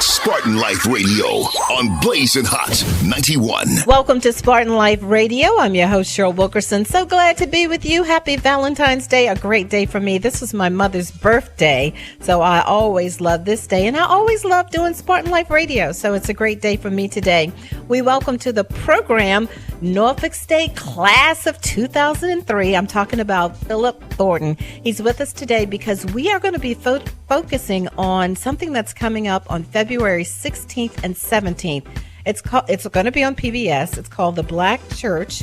Spartan Life Radio on Blazing Hot 91. Welcome to Spartan Life Radio. I'm your host, Cheryl Wilkerson. So glad to be with you. Happy Valentine's Day. A great day for me. This was my mother's birthday, so I always love this day, and I always love doing Spartan Life Radio, so it's a great day for me today. We welcome to the program Norfolk State Class of 2003. I'm talking about Phil Thornton. He's with us today because we are going to be focusing on something that's coming up on February 16th and 17th. It's going to be on PBS. It's called The Black Church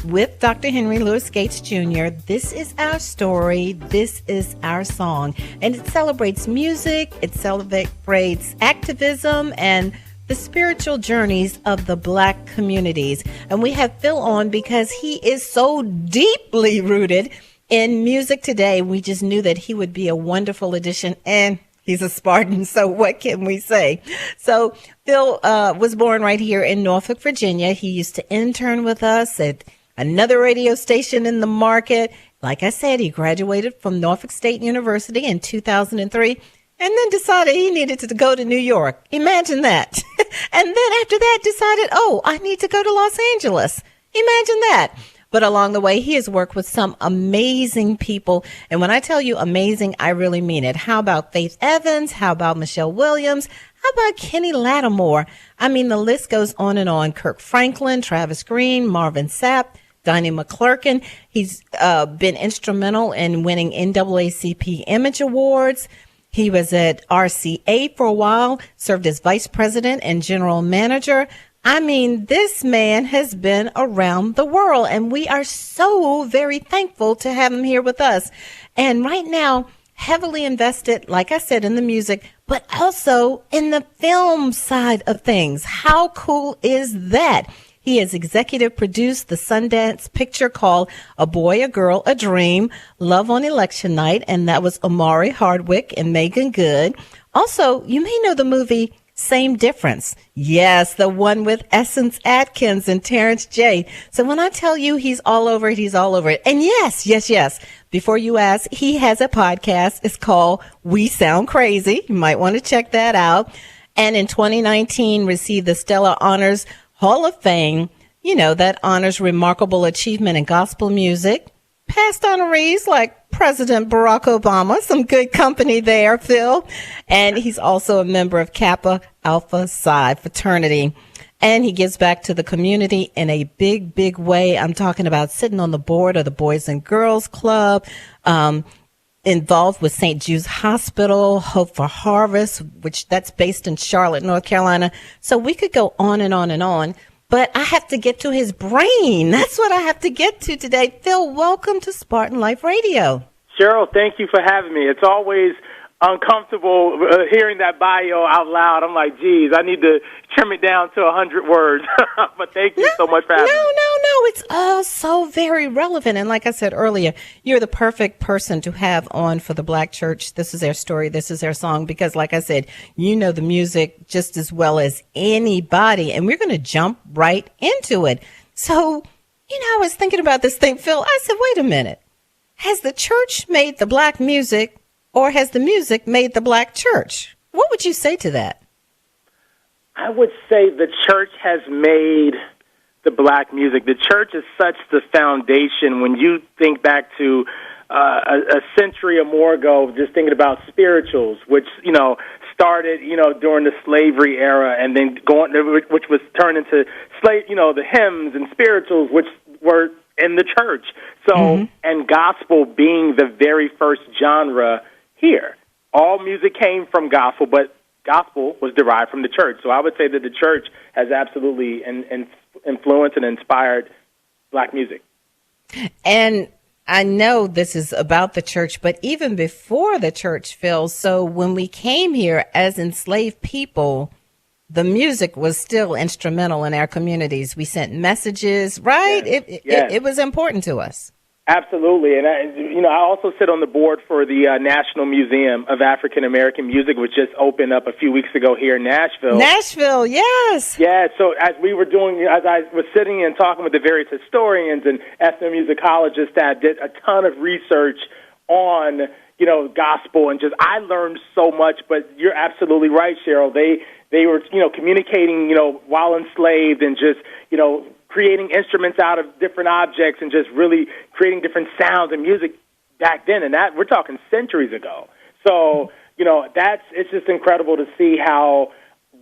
with Dr. Henry Louis Gates Jr. This is our story. This is our song. And it celebrates music. It celebrates activism and the spiritual journeys of the Black communities. And we have Phil on because he is so deeply rooted in music today. We just knew that he would be a wonderful addition, and he's a Spartan, so what can we say? So Phil was born right here in Norfolk, Virginia. He used to intern with us at another radio station in the market. Like I said, he graduated from Norfolk State University in 2003 and then decided he needed to go to New York. Imagine that. And then after that decided, I need to go to Los Angeles. Imagine that. But along the way, he has worked with some amazing people. And when I tell you amazing, I really mean it. How about Faith Evans? How about Michelle Williams? How about Kenny Lattimore? I mean, the list goes on and on. Kirk Franklin, Travis Green, Marvin Sapp, Donnie McClurkin. He's been instrumental in winning NAACP Image Awards. He was at RCA for a while, served as vice president and general manager. I mean, this man has been around the world, and we are so very thankful to have him here with us. And right now, heavily invested, like I said, in the music, but also in the film side of things. How cool is that? He has executive produced the Sundance picture called A Boy, a Girl, a Dream, Love on Election Night, and that was Omari Hardwick and Megan Good. Also, you may know the movie Same Difference. Yes, the one with Essence Atkins and Terrence J. So when I tell you he's all over it, he's all over it. And yes. Before you ask, he has a podcast. It's called We Sound Crazy. You might want to check that out. And in 2019, received the Stellar Honors Hall of Fame. You know, that honors remarkable achievement in gospel music. Past honorees like President Barack Obama, some good company there, Phil. And he's also a member of Kappa Alpha Psi fraternity. And he gives back to the community in a big, big way. I'm talking about sitting on the board of the Boys and Girls Club, involved with St. Jude's Hospital, Hope for Harvest, which that's based in Charlotte, North Carolina. So we could go on and on and on. But I have to get to his brain. That's what I have to get to today. Phil, welcome to Spartan Life Radio. Cheryl, thank you for having me. It's always uncomfortable hearing that bio out loud. I'm like, geez, I need to trim it down to 100 words. But thank you so much for having me. No. It's all so very relevant. And like I said earlier, you're the perfect person to have on for the Black Church. This is their story. This is their song. Because like I said, you know the music just as well as anybody. And we're going to jump right into it. So, I was thinking about this thing, Phil. I said, wait a minute. Has the church made the Black music, or has the music made the Black church? What would you say to that? I would say the church has made the Black music. The church is such the foundation. When you think back to a century or more ago, just thinking about spirituals, which, started, during the slavery era, and then which was turned into the hymns and spirituals, which were in the church. So, and gospel being the very first genre here. All music came from gospel, but gospel was derived from the church. So I would say that the church has absolutely influenced and inspired Black music. And I know this is about the church, but even before the church, Phil, so when we came here as enslaved people, the music was still instrumental in our communities. We sent messages, right? Yes. It was important to us. Absolutely. And I also sit on the board for the National Museum of African American Music, which just opened up a few weeks ago here in Nashville. Nashville, yes. Yeah, so as I was sitting and talking with the various historians and ethnomusicologists that did a ton of research on, gospel, and just I learned so much. But you're absolutely right, Cheryl. They were communicating while enslaved, and just creating instruments out of different objects, and just really creating different sounds and music back then. And that we're talking centuries ago. So it's just incredible to see how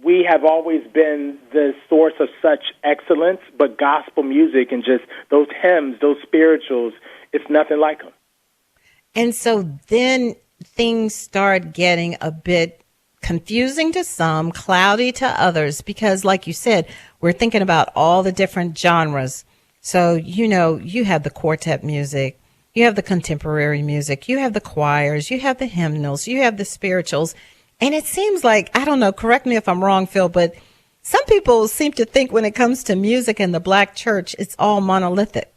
we have always been the source of such excellence, but gospel music and just those hymns, those spirituals, it's nothing like them. And so then things start getting a bit confusing to some, cloudy to others, because like you said, we're thinking about all the different genres. So, you have the quartet music, you have the contemporary music, you have the choirs, you have the hymnals, you have the spirituals. And it seems like, I don't know, correct me if I'm wrong, Phil, but some people seem to think when it comes to music in the black church, it's all monolithic.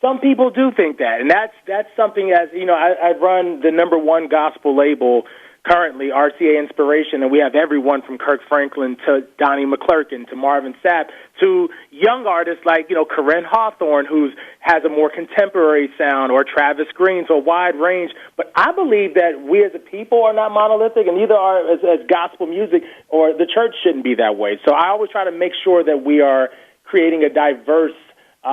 Some people do think that, and that's something as, I run the number one gospel label currently, RCA Inspiration, and we have everyone from Kirk Franklin to Donnie McClurkin to Marvin Sapp to young artists like, Corinne Hawthorne, who has a more contemporary sound, or Travis Green, so a wide range. But I believe that we as a people are not monolithic, and neither are as gospel music, or the church shouldn't be that way. So I always try to make sure that we are creating a diverse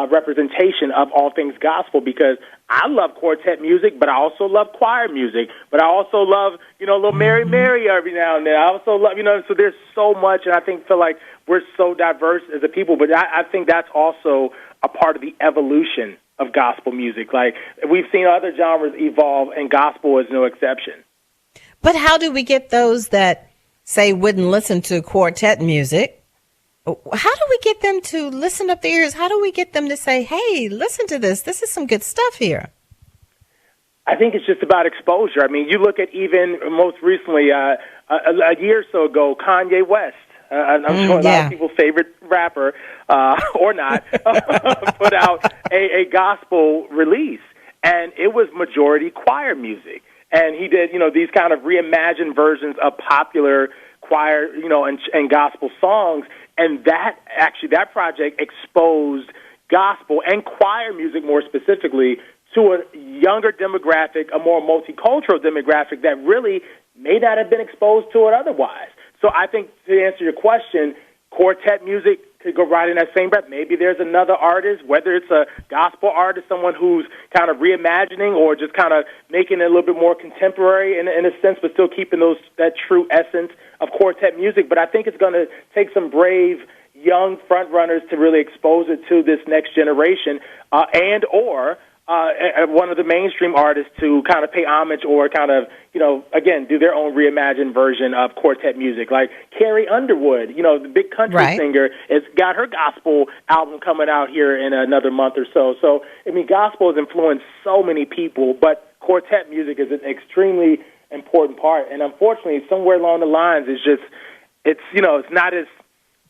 representation of all things gospel, because I love quartet music, but I also love choir music, but I also love, little Mary Mary every now and then. I also love, so there's so much, and I feel like we're so diverse as a people, but I think that's also a part of the evolution of gospel music. Like, we've seen other genres evolve, and gospel is no exception. But how do we get those that, say, wouldn't listen to quartet music? How do we get them to listen up their ears? How do we get them to say, hey, listen to this. This is some good stuff here? I think it's just about exposure. I mean, you look at even most recently, a year or so ago, Kanye West, I'm sure a lot of people's favorite rapper, or not, put out a gospel release. And it was majority choir music. And he did, these kind of reimagined versions of popular choir, and gospel songs. And that project exposed gospel and choir music more specifically to a younger demographic, a more multicultural demographic that really may not have been exposed to it otherwise. So I think, to answer your question, quartet music could go right in that same breath. Maybe there's another artist, whether it's a gospel artist, someone who's kind of reimagining or just kind of making it a little bit more contemporary in a sense, but still keeping that true essence of quartet music. But I think it's going to take some brave young front runners to really expose it to this next generation, or one of the mainstream artists to kind of pay homage or kind of, again, do their own reimagined version of quartet music. Like Carrie Underwood, the big country singer, has got her gospel album coming out here in another month or so. So, I mean, gospel has influenced so many people, but quartet music is an extremely important part. And unfortunately, somewhere along the lines, it's not as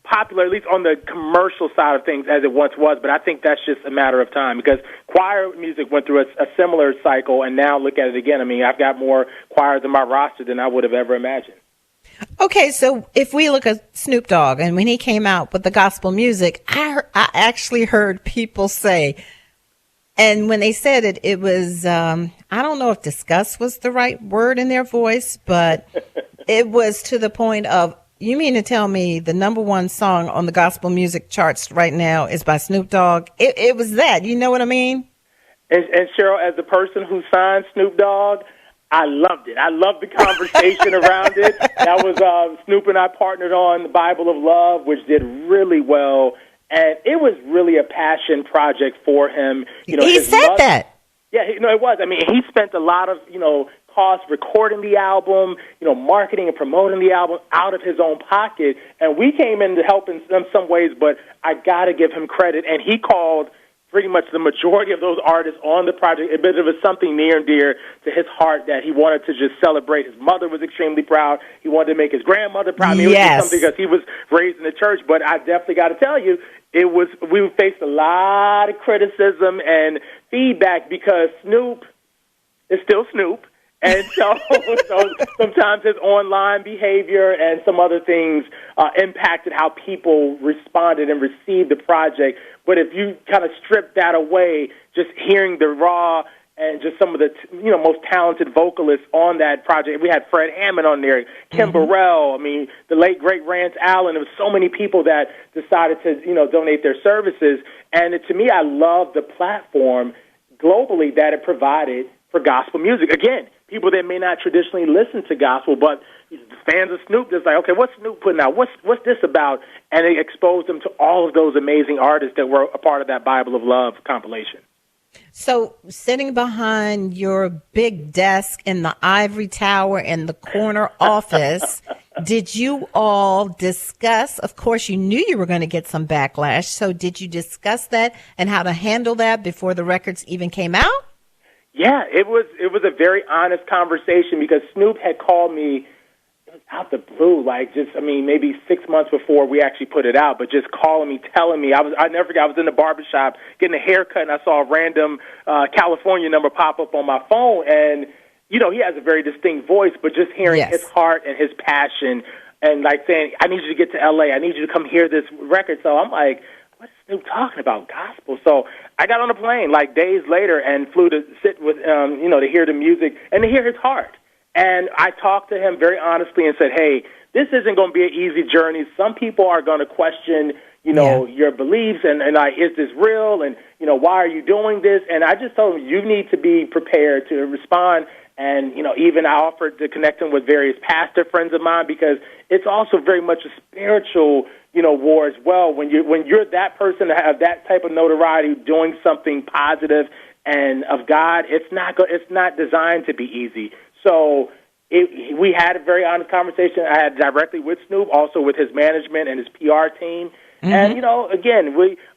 popular, at least on the commercial side of things, as it once was, but I think that's just a matter of time, because choir music went through a similar cycle, and now look at it again. I mean, I've got more choirs in my roster than I would have ever imagined. Okay, so if we look at Snoop Dogg, and when he came out with the gospel music, I actually heard people say, and when they said it, it was, I don't know if disgust was the right word in their voice, but it was to the point of, you mean to tell me the number one song on the gospel music charts right now is by Snoop Dogg? It was that. You know what I mean? And Cheryl, as the person who signed Snoop Dogg, I loved it. I loved the conversation around it. That was Snoop and I partnered on the Bible of Love, which did really well. And it was really a passion project for him. He said that. Yeah, it was. I mean, he spent a lot of, cost recording the album, marketing and promoting the album out of his own pocket. And we came in to help in some ways, but I got to give him credit. And he called pretty much the majority of those artists on the project. It was something near and dear to his heart that he wanted to just celebrate. His mother was extremely proud. He wanted to make his grandmother proud. It was just something because he was raised in the church. But I definitely got to tell you, we faced a lot of criticism and feedback because Snoop is still Snoop. And so sometimes his online behavior and some other things impacted how people responded and received the project. But if you kind of strip that away, just hearing the raw, and just some of the most talented vocalists on that project. We had Fred Hammond on there, Kim Burrell. I mean, the late great Rance Allen. There was so many people that decided to donate their services. And to me, I love the platform globally that it provided for gospel music. Again, people that may not traditionally listen to gospel, but fans of Snoop, just like, okay, what's Snoop putting out? What's this about? And it exposed them to all of those amazing artists that were a part of that Bible of Love compilation. So sitting behind your big desk in the ivory tower in the corner office, did you all discuss, of course, you knew you were going to get some backlash, so did you discuss that and how to handle that before the records even came out? Yeah, it was a very honest conversation because Snoop had called me out the blue, maybe 6 months before we actually put it out, but just calling me, telling me. I never forget, I was in the barbershop getting a haircut, and I saw a random California number pop up on my phone, and, he has a very distinct voice, but just hearing his heart and his passion and, saying, I need you to get to L.A., I need you to come hear this record. So I'm like, what is Snoop talking about, gospel? So I got on a plane, days later, and flew to sit with, to hear the music and to hear his heart. And I talked to him very honestly and said, hey, this isn't going to be an easy journey. Some people are going to question, your beliefs and is this real? And, why are you doing this? And I just told him, you need to be prepared to respond. And, even I offered to connect him with various pastor friends of mine because it's also very much a spiritual, war as well. When you're that person to have that type of notoriety doing something positive and of God, it's not designed to be easy. So we had a very honest conversation. I had directly with Snoop, also with his management and his PR team. And,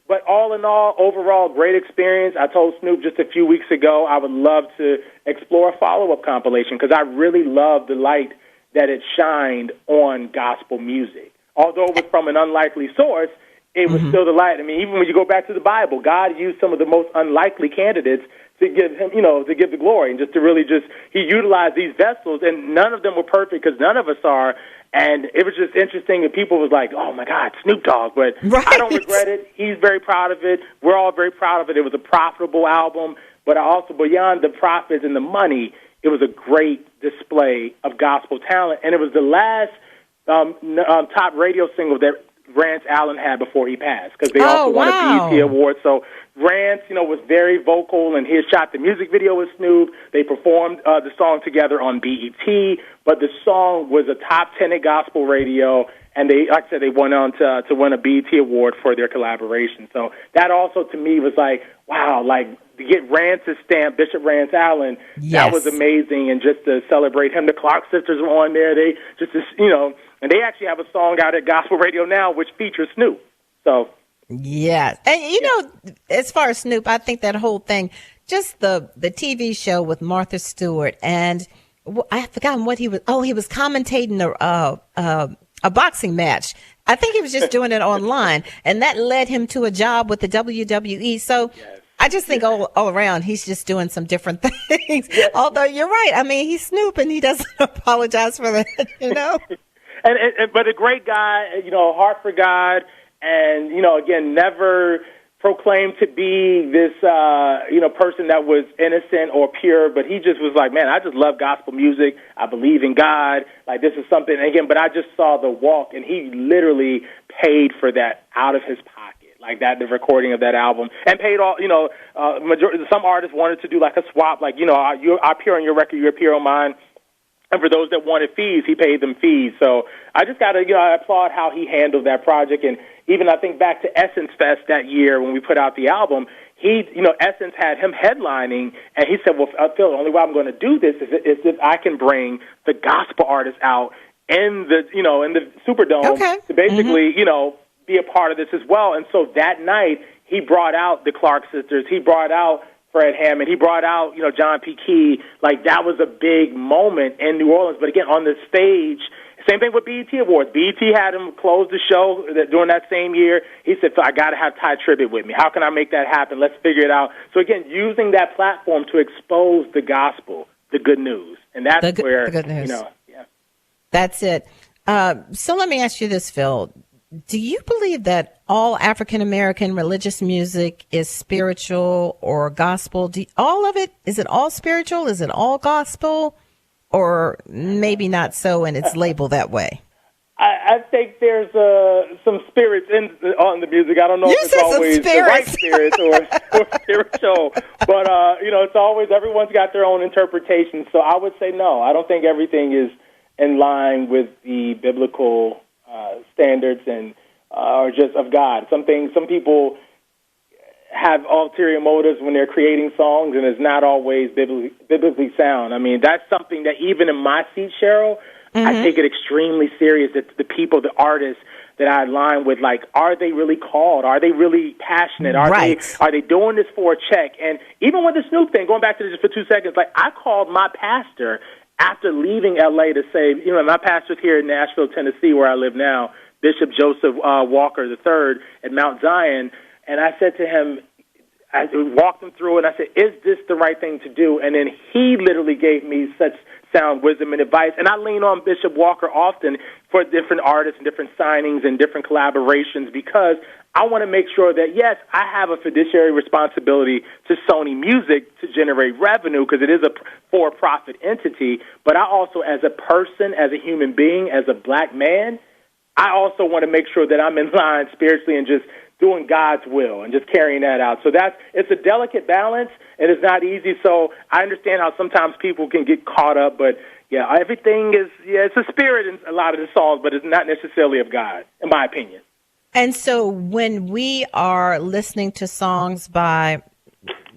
but all in all, overall, great experience. I told Snoop just a few weeks ago I would love to explore a follow-up compilation because I really love the light that it shined on gospel music. Although it was from an unlikely source, it was still the light. I mean, even when you go back to the Bible, God used some of the most unlikely candidates to give him, to give the glory and he utilized these vessels, and none of them were perfect because none of us are. And it was just interesting, and people was like, oh, my God, Snoop Dogg. But I don't regret it. He's very proud of it. We're all very proud of it. It was a profitable album. But beyond the profits and the money, it was a great display of gospel talent. And it was the last top radio single that Rance Allen had before he passed because they also won a BET award. So Rance, was very vocal, and he shot the music video with Snoop. They performed the song together on BET, but the song was a top 10 at gospel radio, and they went on to win a BET award for their collaboration. So that also, to me, was wow, to get Rance's stamp, Bishop Rance Allen, that was amazing, and just to celebrate him. The Clark sisters were on there. They and they actually have a song out at gospel radio now which features Snoop. So. Yes. And, as far as Snoop, I think that whole thing, just the TV show with Martha Stewart, and I have forgotten what he was. Oh, he was commentating a boxing match. I think he was just doing it online, and that led him to a job with the WWE. So I just think all around, he's just doing some different things. Yes. Although you're right. I mean, he's Snoop, and he doesn't apologize for that, But a great guy, a heart for God. And, again, never proclaimed to be this, person that was innocent or pure, but he just was like, man, I just love gospel music. I believe in God. This is something, again, but I just saw the walk, and he literally paid for that out of his pocket, the recording of that album, and paid all, majority. Some artists wanted to do a swap, I appear on your record, you appear on mine. And for those that wanted fees, he paid them fees. So I just got to, I applaud how he handled that project. And even I think back to Essence Fest that year when we put out the album, Essence had him headlining, and he said, well, Phil, the only way I'm going to do this is if I can bring the gospel artists out in the Superdome to basically, be a part of this as well. And so that night, he brought out the Clark sisters. He brought out Fred Hammond. He brought out, John P. Key. That was a big moment in New Orleans. But again, on the stage, same thing with BET Awards. BET had him close the show during that same year. He said, I got to have Ty Tribbett with me. How can I make that happen? Let's figure it out. So again, using that platform to expose the gospel, the good news. And that's where, the good news. That's it. So let me ask you this, Phil. Do you believe that all African American religious music is spiritual or gospel? All of it, is it all spiritual? Is it all gospel? Or maybe not so, and it's labeled that way? I think there's some spirits on the music. I don't know if it's always the right spirits or spiritual, but it's always, everyone's got their own interpretation. So I would say no. I don't think everything is in line with the biblical standards and or just of God. Some people have ulterior motives when they're creating songs, and it's not always biblically sound. I mean, that's something that even in my seat, Cheryl, I take it extremely serious that the people, the artists that I align with, like, are they really called? Are they really passionate? Are they doing this for a check? And even with the Snoop thing, going back to this just for 2 seconds, like, I called my pastor after leaving L.A. to say, my pastor's here in Nashville, Tennessee, where I live now, Bishop Joseph Walker III at Mount Zion, and I said to him, I walked him through it, and I said, is this the right thing to do? And then he literally gave me such sound wisdom and advice, and I lean on Bishop Walker often for different artists and different signings and different collaborations because I want to make sure that, yes, I have a fiduciary responsibility to Sony Music to generate revenue because it is a for-profit entity, but I also, as a person, as a human being, as a black man, I also want to make sure that I'm in line spiritually and just doing God's will and just carrying that out. So it's a delicate balance, and it's not easy. So I understand how sometimes people can get caught up, but yeah, everything is, it's a spirit in a lot of the songs, but it's not necessarily of God, in my opinion. And so when we are listening to songs by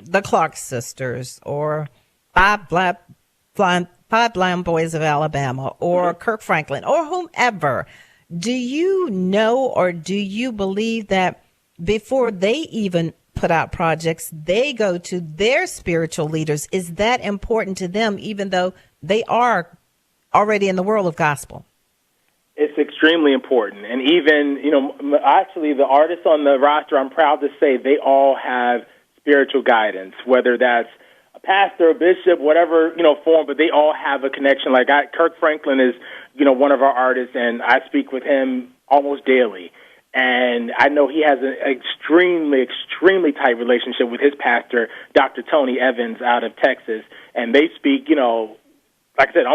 the Clark Sisters or Five Blind Boys of Alabama or Kirk Franklin or whomever, do you know or do you believe that before they even put out projects, they go to their spiritual leaders? Is that important to them, even though they are already in the world of gospel? It's extremely important. And even, actually the artists on the roster, I'm proud to say they all have spiritual guidance, whether that's a pastor, a bishop, whatever, form, but they all have a connection. Like Kirk Franklin is, one of our artists, and I speak with him almost daily. And I know he has an extremely, extremely tight relationship with his pastor, Dr. Tony Evans out of Texas. And they speak, like I said,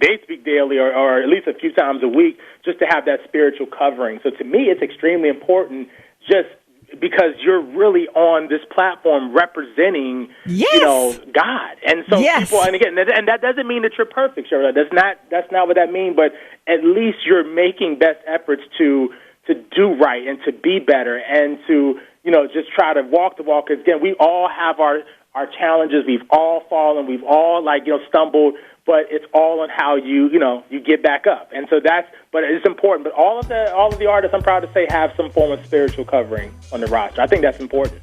they speak daily or at least a few times a week just to have that spiritual covering. So to me, it's extremely important just because you're really on this platform representing, God. And so people, and again, and that doesn't mean that you're perfect, Cheryl. That's not what that means, but at least you're making best efforts to do right and to be better and to, just try to walk the walk. Because, again, we all have our challenges. We've all fallen. We've all, stumbled. But it's all on how you get back up. And so but it's important. But all of the artists, I'm proud to say, have some form of spiritual covering on the roster. I think that's important.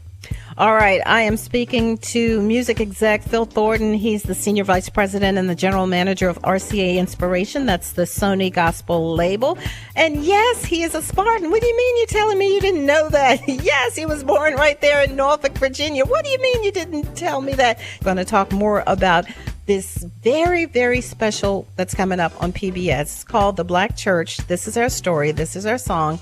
All right. I am speaking to music exec Phil Thornton. He's the senior vice president and the general manager of RCA Inspiration. That's the Sony gospel label. And yes, he is a Spartan. What do you mean you're telling me you didn't know that? Yes, he was born right there in Norfolk, Virginia. What do you mean you didn't tell me that? I'm going to talk more about this very, very special that's coming up on PBS. It's called The Black Church. This is our story. This is our song.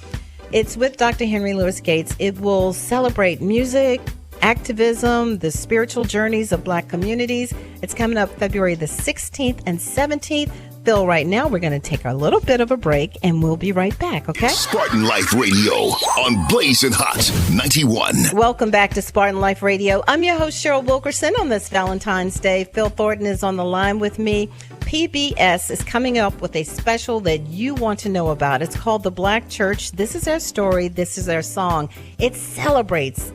It's with Dr. Henry Louis Gates. It will celebrate music, activism, the spiritual journeys of black communities. It's coming up February the 16th and 17th. Phil, right now we're going to take a little bit of a break and we'll be right back, okay? Spartan Life Radio on Blazing Hot 91. Welcome back to Spartan Life Radio. I'm your host, Cheryl Wilkerson, on this Valentine's Day. Phil Thornton is on the line with me. PBS is coming up with a special that you want to know about. It's called The Black Church. This is our story. This is our song. It celebrates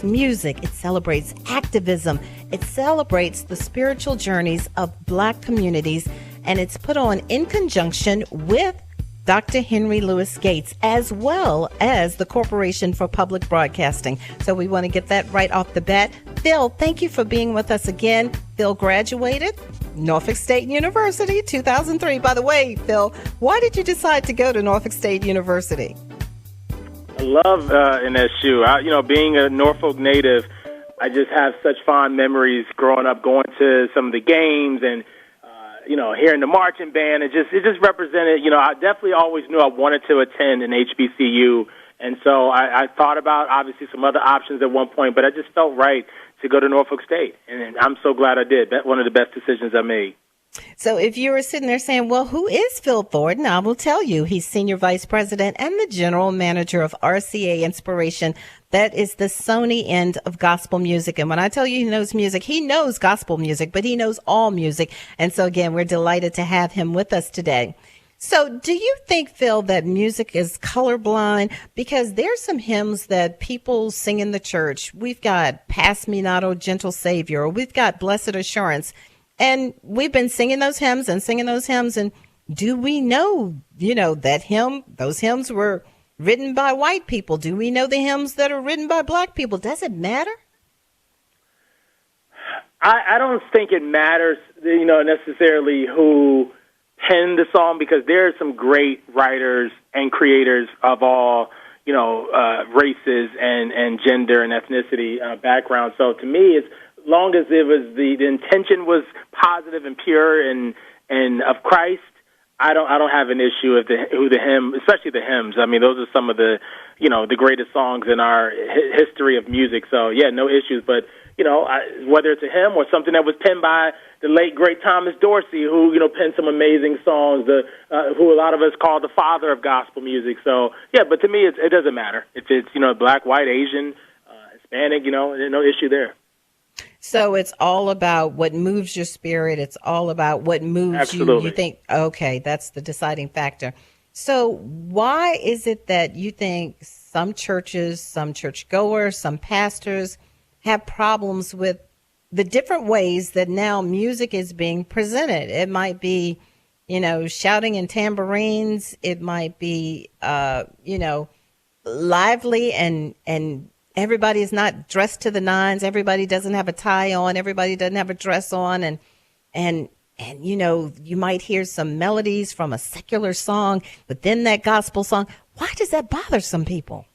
music. It celebrates activism. It celebrates the spiritual journeys of black communities. And it's put on in conjunction with Dr. Henry Louis Gates, as well as the Corporation for Public Broadcasting. So we want to get that right off the bat. Phil, thank you for being with us again. Phil graduated Norfolk State University, 2003. By the way, Phil, why did you decide to go to Norfolk State University? I love NSU. Being a Norfolk native, I just have such fond memories growing up, going to some of the games and hearing the marching band. It just represented, I definitely always knew I wanted to attend an HBCU And so I thought about, obviously, some other options at one point, but I just felt right to go to Norfolk State. And I'm so glad I did. That's one of the best decisions I made. So if you were sitting there saying, well, who is Phil Thornton? I will tell you, he's Senior Vice President and the General Manager of RCA Inspiration. That is the Sony end of gospel music. And when I tell you he knows music, he knows gospel music, but he knows all music. And so, again, we're delighted to have him with us today. So do you think, Phil, that music is colorblind? Because there's some hymns that people sing in the church. We've got Pass Me Not, O Gentle Savior, or we've got Blessed Assurance. And we've been singing those hymns. And do we know, that those hymns were written by white people? Do we know the hymns that are written by black people? Does it matter? I don't think it matters, necessarily who penned the song, because there are some great writers and creators of all, races and gender and ethnicity background. So to me, as long as it was the intention was positive and pure and of Christ, I don't have an issue with the hymn, especially the hymns. I mean, those are some of the the greatest songs in our history of music. So yeah, no issues. But whether it's a hymn or something that was penned by the late great Thomas Dorsey, who penned some amazing songs, who a lot of us call the father of gospel music. So yeah, but to me, it doesn't matter if it's black, white, Asian, Hispanic. There's no issue there. So it's all about what moves your spirit. It's all about what moves Absolutely. You think, okay, that's the deciding factor. So why is it that you think some churches, some churchgoers, some pastors have problems with the different ways that now music is being presented? It might be, shouting and tambourines. It might be, lively and everybody is not dressed to the nines. Everybody doesn't have a tie on. Everybody doesn't have a dress on. And you might hear some melodies from a secular song, but then that gospel song. Why does that bother some people?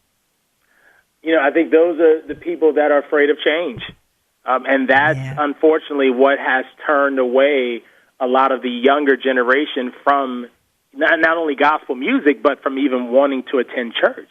I think those are the people that are afraid of change. And that's unfortunately what has turned away a lot of the younger generation from not only gospel music, but from even wanting to attend church.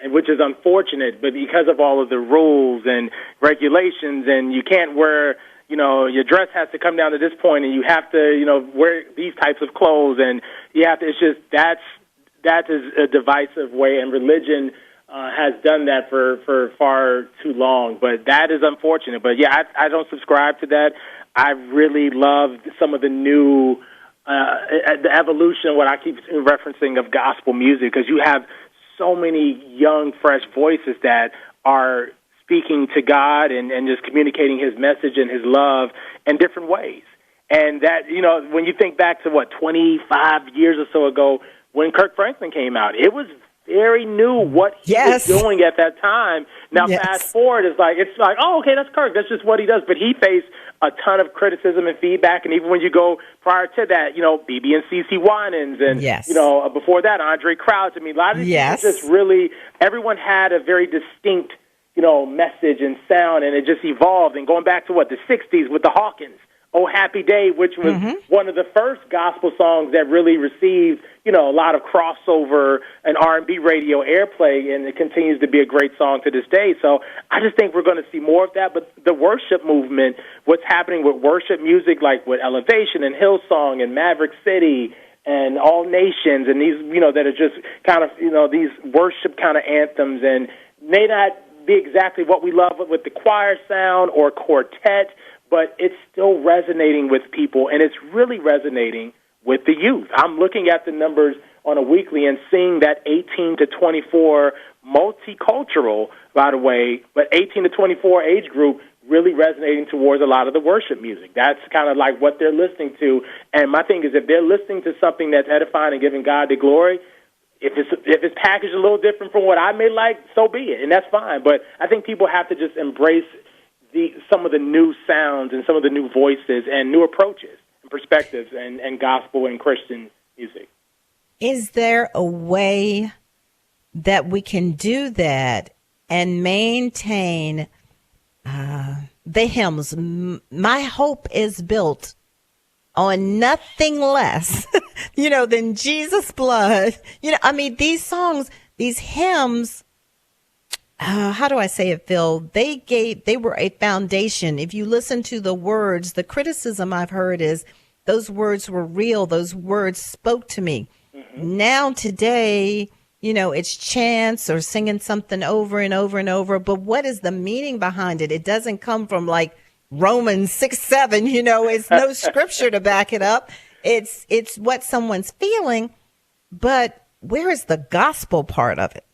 And which is unfortunate, but because of all of the rules and regulations, and you can't wear, your dress has to come down to this point, and you have to, wear these types of clothes, and you have to. It's just that is a divisive way, and religion has done that for far too long. But that is unfortunate. But yeah, I don't subscribe to that. I really love some of the new the evolution, what I keep referencing, of gospel music, because you have so many young, fresh voices that are speaking to God and just communicating His message and His love in different ways. And that, when you think back to 25 years or so ago, when Kirk Franklin came out, it was very new what he was doing at that time. Now, fast forward, it's like, oh, okay, that's Kirk. That's just what he does. But he faced a ton of criticism and feedback. And even when you go prior to that, BB and CeCe Winans, and, before that, Andre Crouch. I mean, a lot of these people just really, everyone had a very distinct, message and sound, and it just evolved. And going back to the 60s with the Hawkins, Oh Happy Day, which was one of the first gospel songs that really received, a lot of crossover and R&B radio airplay, and it continues to be a great song to this day. So I just think we're going to see more of that. But the worship movement, what's happening with worship music, like with Elevation and Hillsong and Maverick City and All Nations, and these, that are just kind of, these worship kind of anthems, and may not be exactly what we love with the choir sound or quartet, but it's still resonating with people, and it's really resonating with the youth. I'm looking at the numbers on a weekly and seeing that 18 to 24 multicultural, by the way, but 18 to 24 age group really resonating towards a lot of the worship music. That's kind of like what they're listening to. And my thing is, if they're listening to something that's edifying and giving God the glory, if it's packaged a little different from what I may like, so be it, and that's fine. But I think people have to just embrace some of the new sounds and some of the new voices and new approaches and perspectives and gospel and Christian music. Is there a way that we can do that and maintain the hymns? My hope is built on nothing less, than Jesus' blood. These songs these hymns, how do I say it, Phil? They were a foundation. If you listen to the words, the criticism I've heard is those words were real. Those words spoke to me. Mm-hmm. Now today, it's chants or singing something over and over and over. But what is the meaning behind it? It doesn't come from like Romans 6:7. It's no scripture to back it up. It's what someone's feeling. But where is the gospel part of it?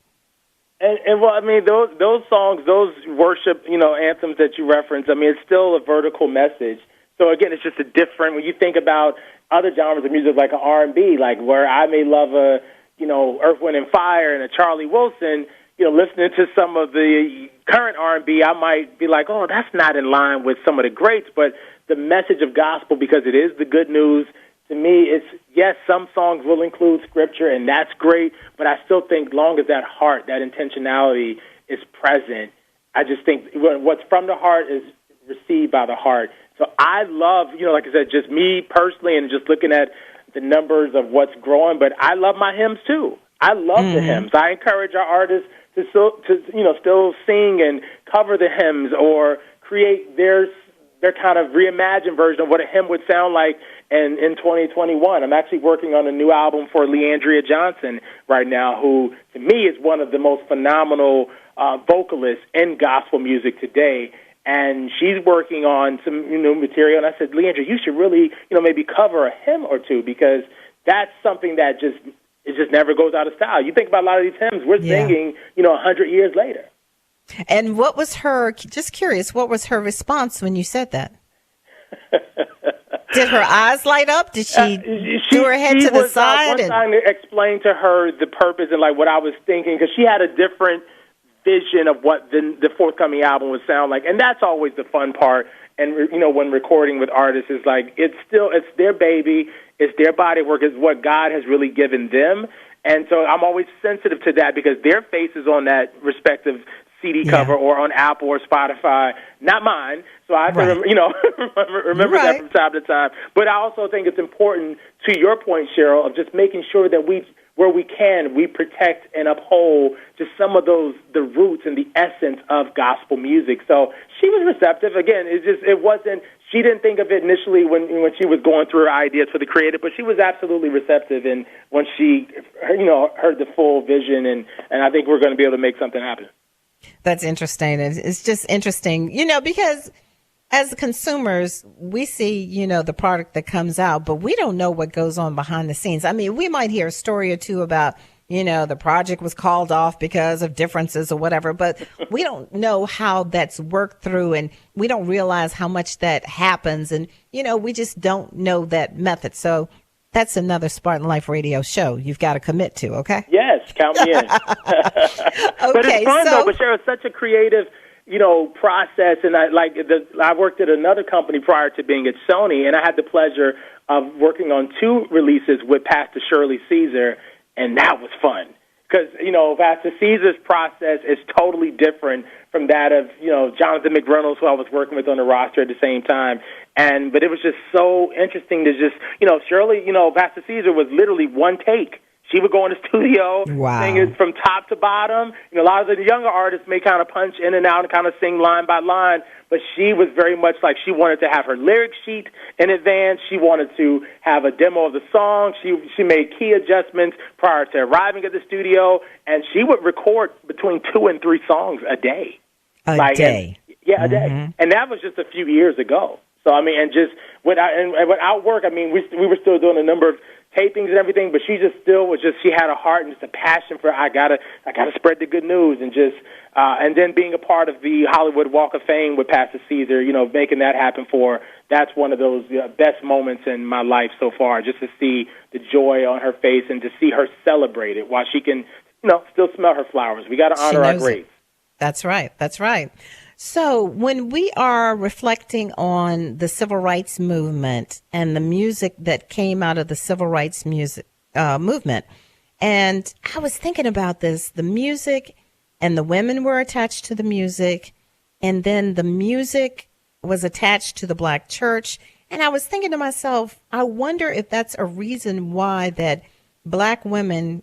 And well, I mean, those songs, those worship, anthems that you reference, I mean, it's still a vertical message. So again, it's just a different, when you think about other genres of music like an R&B, like where I may love a, Earth, Wind and Fire and a Charlie Wilson, listening to some of the current R&B, I might be like, oh, that's not in line with some of the greats. But the message of gospel, because it is the good news, to me, it's, yes, some songs will include scripture, and that's great, but I still think long as that heart, that intentionality is present, I just think what's from the heart is received by the heart. So I love, like I said, just me personally and just looking at the numbers of what's growing, but I love my hymns too. I love the hymns. I encourage our artists to still sing and cover the hymns or create their kind of reimagined version of what a hymn would sound like in 2021. I'm actually working on a new album for Leandria Johnson right now, who to me is one of the most phenomenal vocalists in gospel music today. And she's working on some new material. And I said, Leandria, you should really, maybe cover a hymn or two, because that's something that just never goes out of style. You think about a lot of these hymns, we're singing, 100 years later. And what was just curious, what was her response when you said that? Did her eyes light up? Did she do her head to the side? One time to explain to her the purpose and like what I was thinking, because she had a different vision of what the forthcoming album would sound like, and that's always the fun part. And when recording with artists, is like it's their baby, it's their body work, it's what God has really given them, and so I'm always sensitive to that because their face is on that respective CD cover or on Apple or Spotify, not mine. So I have to remember that from time to time. But I also think it's important, to your point, Cheryl, of just making sure that where we can, we protect and uphold just some of the roots and the essence of gospel music. So she was receptive. Again, it wasn't, she didn't think of it initially when she was going through her ideas for the creative, but she was absolutely receptive. And when she, heard the full vision, and I think we're going to be able to make something happen. That's interesting. It's just interesting, because as consumers, we see, the product that comes out, but we don't know what goes on behind the scenes. I mean, we might hear a story or two about, the project was called off because of differences or whatever, but we don't know how that's worked through, and we don't realize how much that happens. And, we just don't know that method. So that's another Spartan Life Radio show you've got to commit to, okay? Yes, count me in. But it's fun, though. But Cheryl, it's such a creative, process. And I worked at another company prior to being at Sony, and I had the pleasure of working on 2 releases with Pastor Shirley Caesar, and that was fun. Because, Pastor Caesar's process is totally different from that of, Jonathan McReynolds, who I was working with on the roster at the same time. But it was just so interesting to just, Shirley, Pastor Caesar was literally one take. She would go in the studio, sing it from top to bottom. A lot of the younger artists may kind of punch in and out and kind of sing line by line, but she was very much like she wanted to have her lyric sheet in advance. She wanted to have a demo of the song. She made key adjustments prior to arriving at the studio, and she would record between 2 and 3 songs a day. A day. A day. And that was just a few years ago. So, I mean, and just without work, I mean, we were still doing a number of tapings and everything, but she had a heart and just a passion for, I gotta spread the good news, and just, and then being a part of the Hollywood Walk of Fame with Pastor Caesar, making that happen for her, that's one of those best moments in my life so far, just to see the joy on her face and to see her celebrate it while she can, still smell her flowers. We got to honor our greats. That's right. That's right. So when we are reflecting on the civil rights movement and the music that came out of the civil rights movement, and I was thinking about this, the music and the women were attached to the music, and then the music was attached to the Black church. And I was thinking to myself, I wonder if that's a reason why that Black women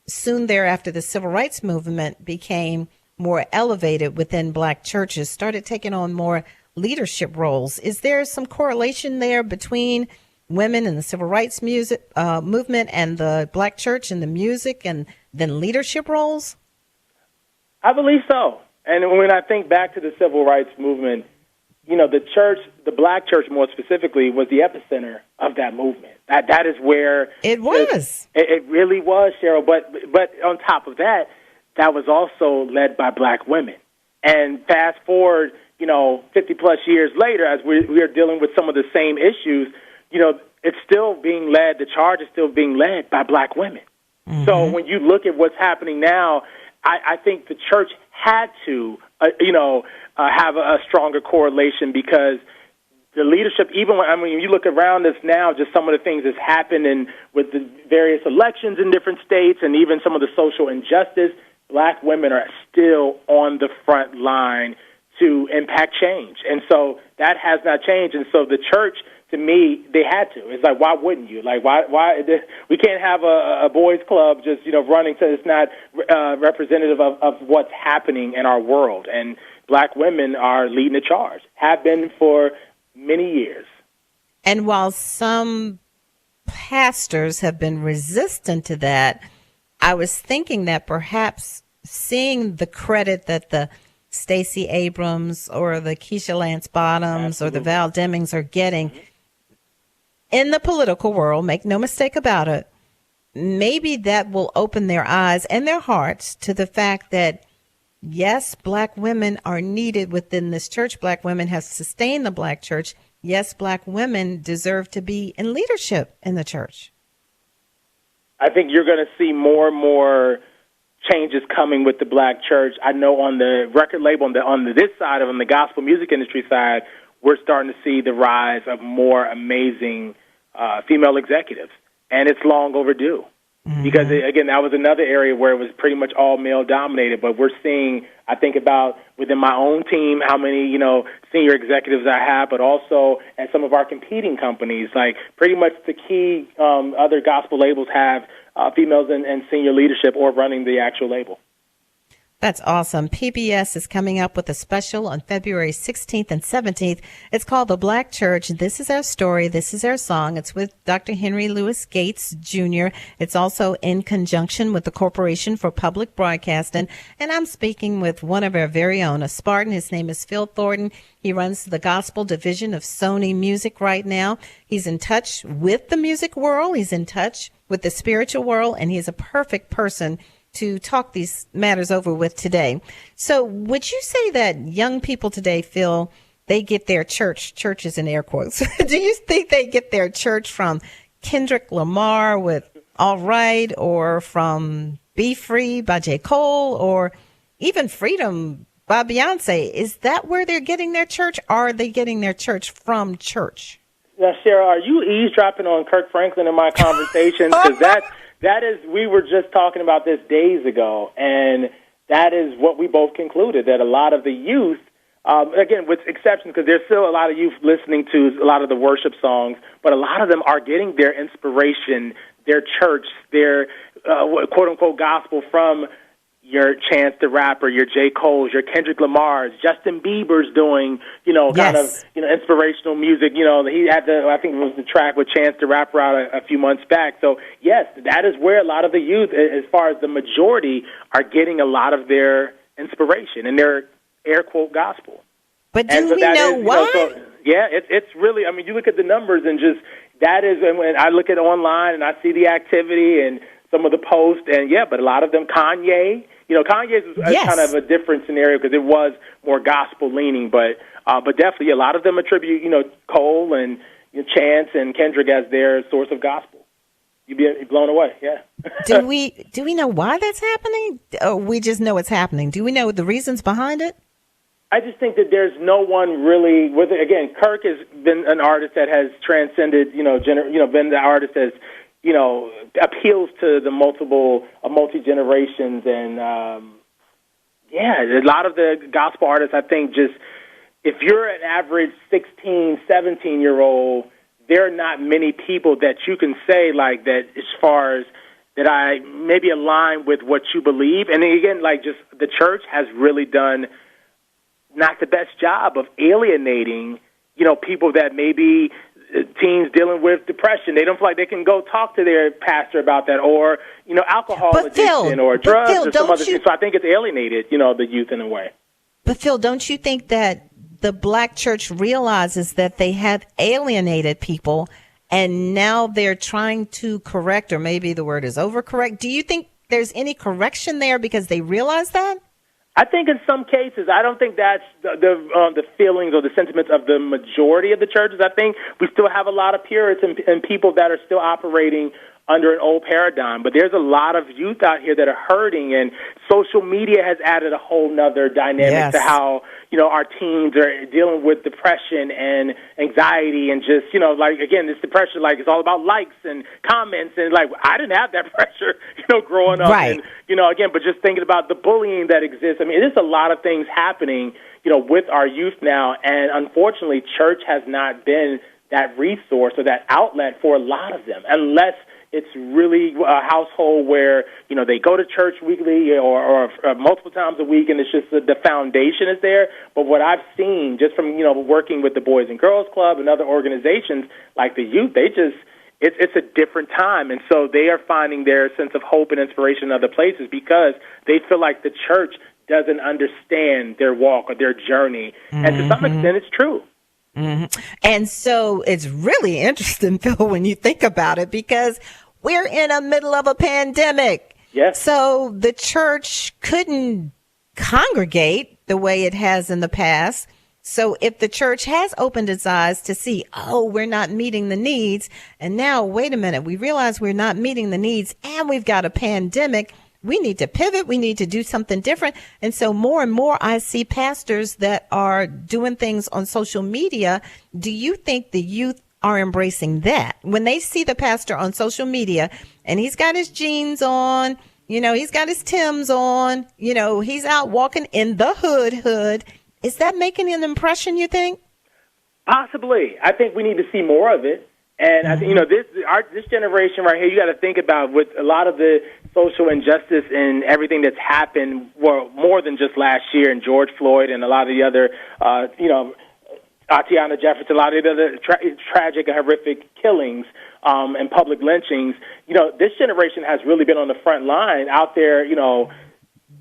soon thereafter, the civil rights movement became more elevated within black churches, started taking on more leadership roles. Is there some correlation there between women in the civil rights movement and the black church and the music and then leadership roles? I believe so. And when I think back to the civil rights movement, the church, the black church more specifically, was the epicenter of that movement. That is where it was. It really was, Cheryl. But on top of that, that was also led by black women. And fast forward, 50 plus years later, as we are dealing with some of the same issues, it's still being led. The charge is still being led by black women. Mm-hmm. So when you look at what's happening now, I think the church had to, have a stronger correlation, because the leadership, even when you look around us now, just some of the things that's happened and with the various elections in different states and even some of the social injustice, black women are still on the front line to impact change. And so that has not changed. And so the church, to me, they had to. It's like, why wouldn't you? Like, why we can't have a boys club just, running so it's not representative of what's happening in our world. And black women are leading the charge, have been for many years. And while some pastors have been resistant to that, I was thinking that perhaps seeing the credit that the Stacey Abrams or the Keisha Lance Bottoms or the Val Demings are getting in the political world, make no mistake about it, maybe that will open their eyes and their hearts to the fact that, yes, black women are needed within this church. Black women have sustained the black church. Yes, black women deserve to be in leadership in the church. I think you're going to see more and more changes coming with the black church. I know on the record label, on this side of the gospel music industry side, we're starting to see the rise of more amazing female executives, and it's long overdue. Mm-hmm. Because, again, that was another area where it was pretty much all male-dominated, but we're seeing, I think about within my own team, how many, senior executives I have, but also at some of our competing companies, like pretty much the key other gospel labels have females in senior leadership or running the actual label. That's awesome. PBS is coming up with a special on February 16th and 17th. It's called The Black Church. This is our story. This is our song. It's with Dr. Henry Louis Gates, Jr. It's also in conjunction with the Corporation for Public Broadcasting. And I'm speaking with one of our very own, a Spartan. His name is Phil Thornton. He runs the gospel division of Sony Music right now. He's in touch with the music world. He's in touch with the spiritual world, and he's a perfect person to talk these matters over with today. So would you say that young people today feel they get their churches in air quotes, do you think they get their church from Kendrick Lamar with All Right, or from Be Free by J. Cole, or even Freedom by Beyonce? Is that where they're getting their church? Or are they getting their church from church? Now, Cheryl, are you eavesdropping on Kirk Franklin in my conversation? Because that is, we were just talking about this days ago, and that is what we both concluded, that a lot of the youth, again, with exceptions, because there's still a lot of youth listening to a lot of the worship songs, but a lot of them are getting their inspiration, their church, their quote-unquote gospel from your Chance the Rapper, your J. Cole's, your Kendrick Lamar's, Justin Bieber's doing, kind of, inspirational music. He had I think it was the track with Chance the Rapper out a few months back. So, yes, that is where a lot of the youth, as far as the majority, are getting a lot of their inspiration and their air quote gospel. But do we know why? It's really, you look at the numbers and just, that is, and when I look at online and I see the activity and some of the posts, and but a lot of them, Kanye's was kind of a different scenario because it was more gospel leaning, but definitely a lot of them attribute, Cole and Chance and Kendrick as their source of gospel. You'd be blown away, yeah. Do we know why that's happening? Or we just know it's happening? Do we know the reasons behind it? I just think that there's no one really, again, Kirk has been an artist that has transcended, been the artist that's, appeals to the multi-generations, and a lot of the gospel artists, I think, just, if you're an average 16, 17-year-old, there are not many people that you can say, like, that as far as that I maybe align with what you believe. And again, like just the church has really done not the best job of alienating, people that maybe teens dealing with depression. They don't feel like they can go talk to their pastor about that, or, alcohol addiction or drugs or some other thing. So I think it's alienated, the youth in a way. But Phil, don't you think that the black church realizes that they have alienated people and now they're trying to correct, or maybe the word is overcorrect? Do you think there's any correction there because they realize that? I think in some cases, I don't think that's the feelings or the sentiments of the majority of the churches. I think we still have a lot of Puritans and people that are still operating under an old paradigm. But there's a lot of youth out here that are hurting, and social media has added a whole nother dynamic to how, our teens are dealing with depression and anxiety and just, again, this depression, it's all about likes and comments. And, I didn't have that pressure, growing up. Right. And, again, but just thinking about the bullying that exists. I mean, there's a lot of things happening, with our youth now. And unfortunately, church has not been that resource or that outlet for a lot of them, unless it's really a household where, they go to church weekly or multiple times a week, and it's just the foundation is there. But what I've seen just from, working with the Boys and Girls Club and other organizations like the youth, it's a different time. And so they are finding their sense of hope and inspiration in other places because they feel like the church doesn't understand their walk or their journey. Mm-hmm. And to some extent, it's true. Mm-hmm. And so it's really interesting, Phil, when you think about it, because we're in the middle of a pandemic. Yes. So the church couldn't congregate the way it has in the past. So if the church has opened its eyes to see, we're not meeting the needs, and now, wait a minute, we realize we're not meeting the needs and we've got a pandemic, we need to pivot. We need to do something different. And so more and more I see pastors that are doing things on social media. Do you think the youth are embracing that? When they see the pastor on social media and he's got his jeans on, he's got his Timbs on, he's out walking in the hood. Is that making an impression, you think? Possibly. I think we need to see more of it. And I think, this generation right here, you got to think about with a lot of the social injustice and everything that's happened, more than just last year, and George Floyd and a lot of the other, Atiana Jefferson, a lot of the other tragic and horrific killings and public lynchings. This generation has really been on the front line out there,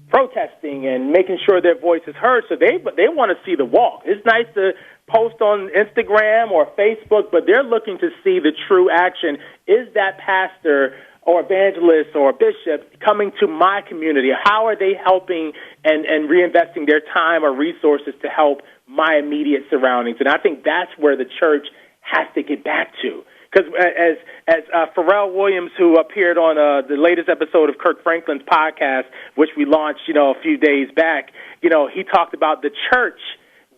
protesting and making sure their voice is heard. So they want to see the walk. It's nice to post on Instagram or Facebook, but they're looking to see the true action. Is that pastor or evangelist or bishop coming to my community? How are they helping and reinvesting their time or resources to help my immediate surroundings? And I think that's where the church has to get back to. Because as Pharrell Williams, who appeared on the latest episode of Kirk Franklin's podcast, which we launched, a few days back, he talked about the church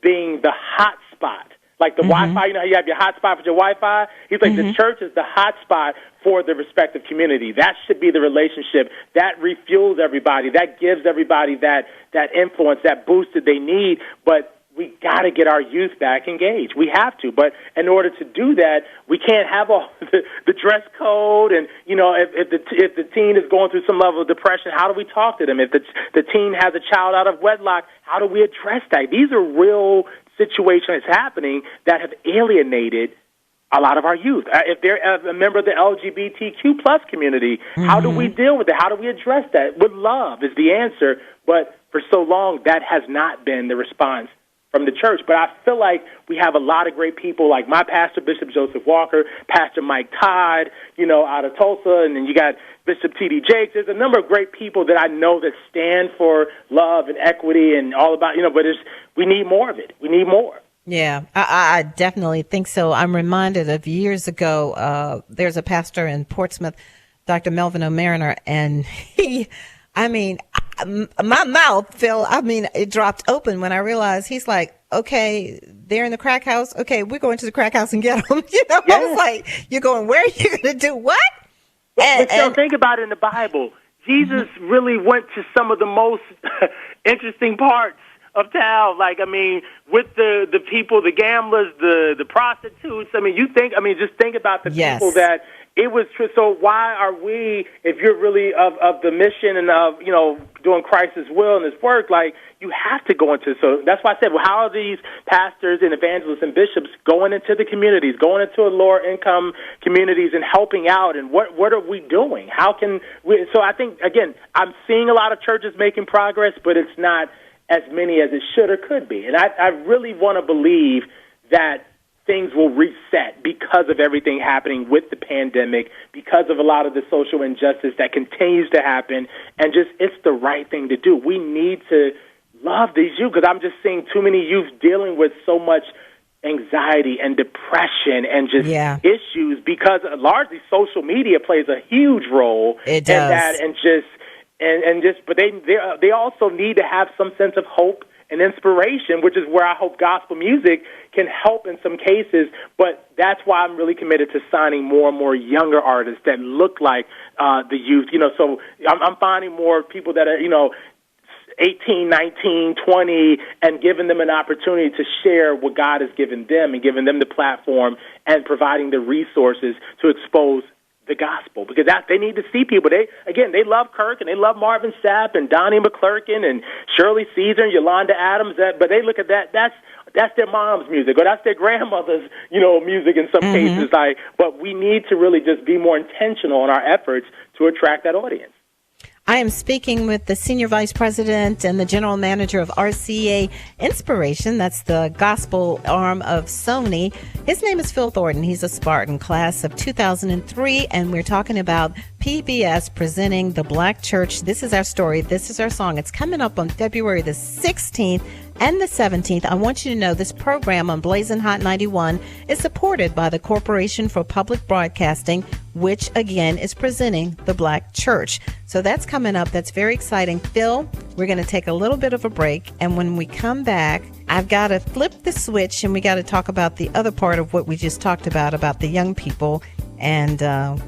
being the hot spot. Like the Wi-Fi, how you have your hot spot for your Wi-Fi? He's like, the church is the hot spot for the respective community. That should be the relationship. That refuels everybody. That gives everybody that influence, that boost that they need. But we got to get our youth back engaged. We have to. But in order to do that, we can't have all the dress code. And, if the teen is going through some level of depression, how do we talk to them? If the teen has a child out of wedlock, how do we address that? These are real situations happening that have alienated a lot of our youth. If they're a member of the LGBTQ plus community, how do we deal with it? How do we address that? With love is the answer. But for so long, that has not been the response from the church. But I feel like we have a lot of great people, like my pastor, Bishop Joseph Walker, Pastor Mike Todd, out of Tulsa, and then you got Bishop T.D. Jakes. There's a number of great people that I know that stand for love and equity and all about, but we need more of it. We need more. Yeah, I definitely think so. I'm reminded of years ago, there's a pastor in Portsmouth, Dr. Melvin O'Mariner, and my mouth, Phil, it dropped open when I realized he's like, okay, they're in the crack house. Okay, we're going to the crack house and get them. I was like, you're going, where are you going to do what? But think about it in the Bible. Jesus really went to some of the most interesting parts of town. With the people, the gamblers, the prostitutes. Just think about the people that it was true. So why are we, if you're really of the mission and of, doing Christ's will and his work, like, you have to go into, so that's why I said, well, how are these pastors and evangelists and bishops going into the communities, going into lower income communities and helping out, and what are we doing? How can we, so I think, again, I'm seeing a lot of churches making progress, but it's not as many as it should or could be. And I really want to believe that things will reset because of everything happening with the pandemic, because of a lot of the social injustice that continues to happen, and just it's the right thing to do. We need to love these youth, because I'm just seeing too many youth dealing with so much anxiety and depression and just issues, because largely social media plays a huge role in that, but they also need to have some sense of hope and inspiration, which is where I hope gospel music can help in some cases. But that's why I'm really committed to signing more and more younger artists that look like the youth. So I'm finding more people that are 18, 19, 20, and giving them an opportunity to share what God has given them and giving them the platform and providing the resources to expose the gospel, because they need to see people. They love Kirk and they love Marvin Sapp and Donnie McClurkin and Shirley Caesar and Yolanda Adams. But they look at that. That's their mom's music, or that's their grandmother's music in some cases. But we need to really just be more intentional in our efforts to attract that audience. I am speaking with the Senior Vice President and the General Manager of RCA Inspiration. That's the gospel arm of Sony. His name is Phil Thornton. He's a Spartan, class of 2003, and we're talking about PBS presenting the Black Church. This is our story. This is our song. It's coming up on February the 16th and the 17th. I want you to know this program on Blazing Hot 91 is supported by the Corporation for Public Broadcasting, which again is presenting the Black Church. So that's coming up. That's very exciting. Phil, we're going to take a little bit of a break, and when we come back, I've got to flip the switch, and we got to talk about the other part of what we just talked about the young people and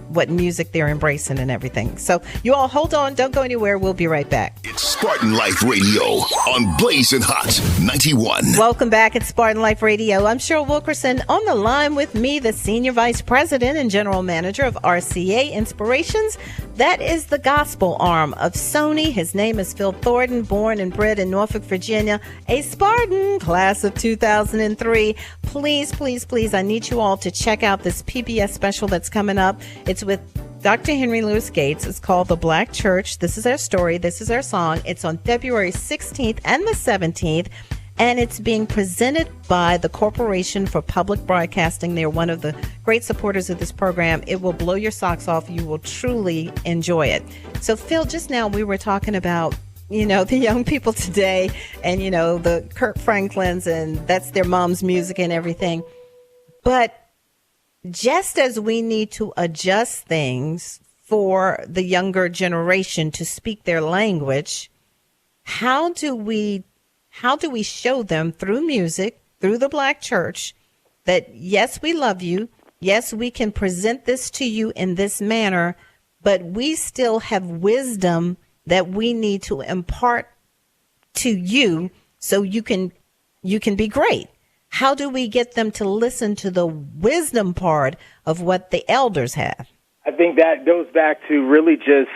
what music they're embracing and everything. So you all hold on. Don't go anywhere. We'll be right back. It's Spartan Life Radio on Blazing Hot 91. Welcome back at Spartan Life Radio. I'm Cheryl Wilkerson. On the line with me, the Senior Vice President and General Manager of RCA Inspirations. That is the gospel arm of Sony. His name is Phil Thornton, born and bred in Norfolk, Virginia, a Spartan, class of 2003. Please, please, please, I need you all to check out this PBS special that's coming up. It's with Dr. Henry Louis Gates. It's called The Black Church. This is our story. This is our song. It's on February 16th and the 17th, and it's being presented by the Corporation for Public Broadcasting. They're one of the great supporters of this program. It will blow your socks off. You will truly enjoy it. So, Phil, just now we were talking about the young people today and, the Kirk Franklins, and that's their mom's music and everything. But just as we need to adjust things for the younger generation to speak their language, how do we show them through music, through the Black Church, that yes, we love you, yes, we can present this to you in this manner, but we still have wisdom that we need to impart to you so you can be great? How do we get them to listen to the wisdom part of what the elders have? I think that goes back to really just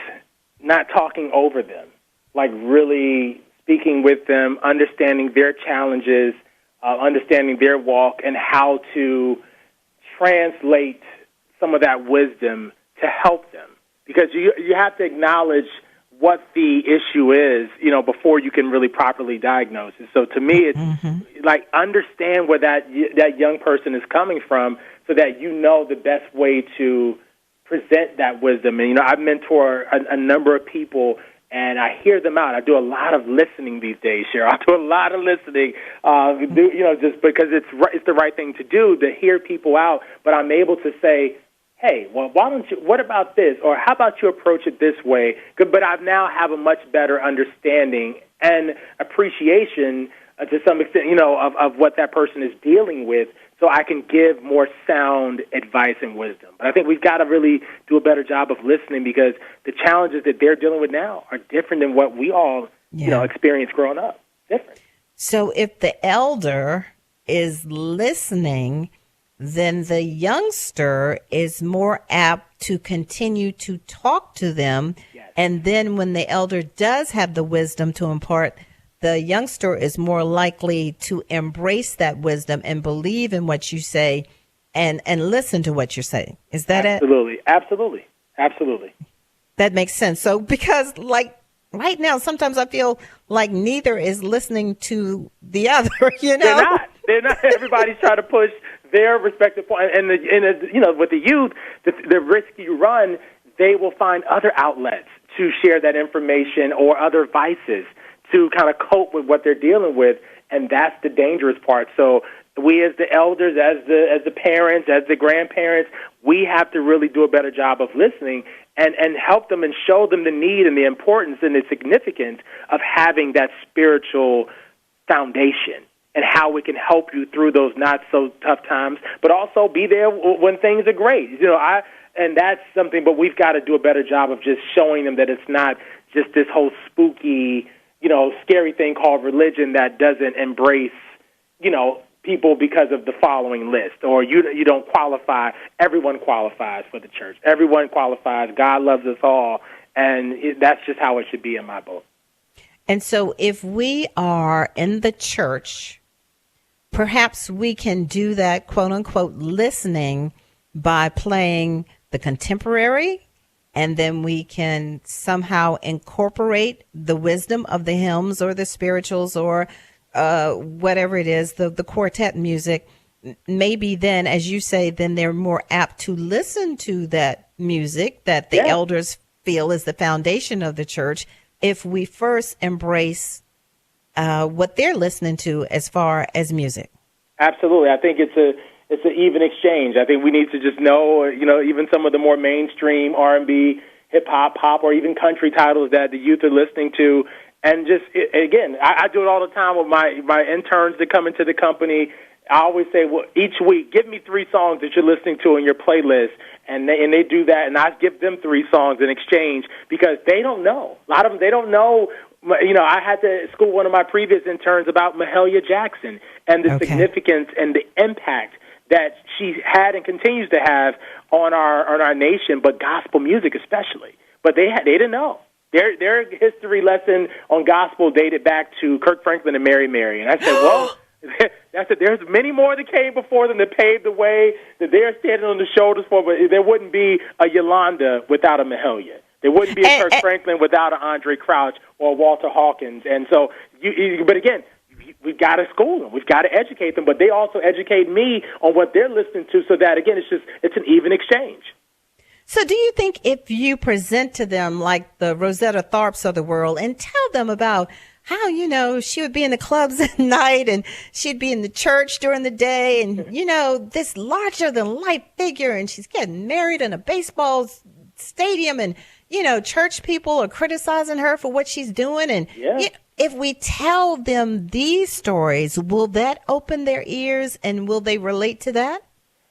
not talking over them, like really speaking with them, understanding their challenges, understanding their walk, and how to translate some of that wisdom to help them. Because you have to acknowledge what the issue is, before you can really properly diagnose it. So to me, it's like understand where that young person is coming from so that you know the best way to present that wisdom. And, I mentor a number of people, and I hear them out. I do a lot of listening these days, Cheryl. I do a lot of listening, just because it's the right thing to do, to hear people out. But I'm able to say, hey, well, what about this? Or how about you approach it this way? But I now have a much better understanding and appreciation to some extent, of what that person is dealing with, so I can give more sound advice and wisdom. But I think we've got to really do a better job of listening, because the challenges that they're dealing with now are different than what we all, experienced growing up. Different. So if the elder is listening, then the youngster is more apt to continue to talk to them. Yes. And then when the elder does have the wisdom to impart, the youngster is more likely to embrace that wisdom and believe in what you say and listen to what you're saying. Is that Absolutely. it? Absolutely. Absolutely. That makes sense. So because like right now, sometimes I feel like neither is listening to the other, you know? They're not. Everybody's trying to push their respective point. And you know, with the youth, the risk you run, they will find other outlets to share that information or other vices to kind of cope with what they're dealing with, and that's the dangerous part. So we as the elders, as the parents, as the grandparents, we have to really do a better job of listening and help them and show them the need and the importance and the significance of having that spiritual foundation and how it can help you through those not-so-tough times, but also be there when things are great. You know, and that's something, but we've got to do a better job of just showing them that it's not just this whole spooky, you know, scary thing called religion that doesn't embrace, you know, people because of the following list, or you don't qualify. Everyone qualifies for the church. Everyone qualifies. God loves us all, and that's just how it should be in my book. And so if we are in the church, perhaps we can do that, quote unquote, listening by playing the contemporary, and then we can somehow incorporate the wisdom of the hymns or the spirituals or whatever it is, the quartet music. Maybe then, as you say, then they're more apt to listen to that music that the elders feel is the foundation of the church if we first embrace what they're listening to as far as music. Absolutely. I think it's an even exchange. I think we need to just know, you know, even some of the more mainstream R&B, hip-hop, pop, or even country titles that the youth are listening to. And just, again, I do it all the time with my interns that come into the company. I always say, well, each week, give me 3 songs that you're listening to in your playlist. And they do that, and I give them 3 songs in exchange because they don't know. A lot of them, they don't know. You know, I had to school one of my previous interns about Mahalia Jackson and the significance and the impact that she had and continues to have on our nation, but gospel music especially. But they didn't know. Their history lesson on gospel dated back to Kirk Franklin and Mary Mary. And I said, well, there's many more that came before them that paved the way, that they're standing on the shoulders for, but there wouldn't be a Yolanda without a Mahalia. There wouldn't be a Kirk Franklin without an Andre Crouch or Walter Hawkins. And so, but again, we've got to school them. We've got to educate them, but they also educate me on what they're listening to so that, again, it's an even exchange. So do you think if you present to them like the Rosetta Tharpes of the world and tell them about how, you know, she would be in the clubs at night and she'd be in the church during the day and, you know, this larger-than-life figure and she's getting married in a baseball stadium and, you know, church people are criticizing her for what she's doing. And if we tell them these stories, will that open their ears and will they relate to that?